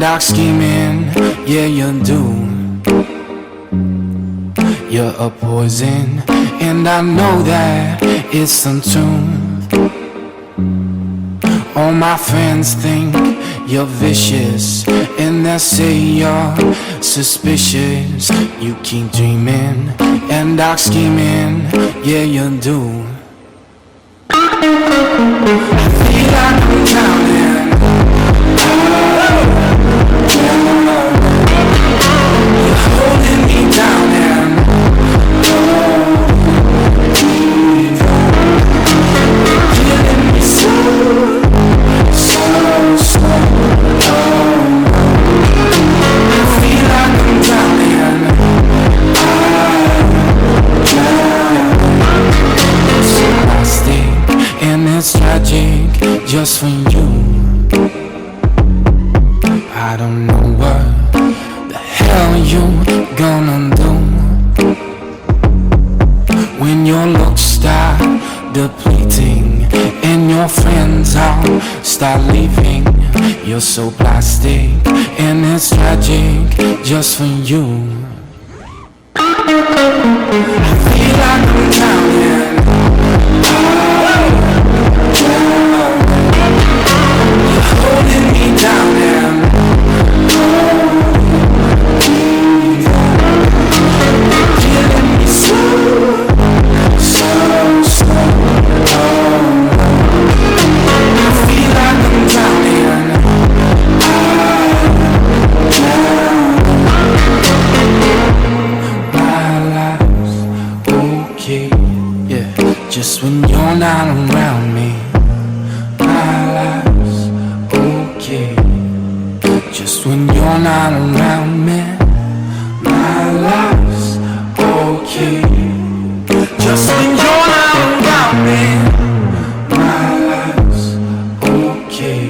and dark scheming, yeah you do. You're a poison, and I know that it's untuned. All my friends think you're vicious, and they say you're suspicious. You keep dreaming and dark scheming, yeah you do. I feel like I'm drowning. You're holding me down and killing me slow. I feel like I'm drowning. So plastic and it's tragic just for you. I don't know what the hell you gonna do when your looks start depleting and your friends all start leaving. You're so plastic and it's tragic just for you. I feel like I'm drowning. You're holding me down and killing me slow, slow, slow. I feel like I'm drowning. My life's okay, yeah, just when you're not around me. My life's okay, just when you're not around me. My life's okay, just when you're not around me. My life's okay.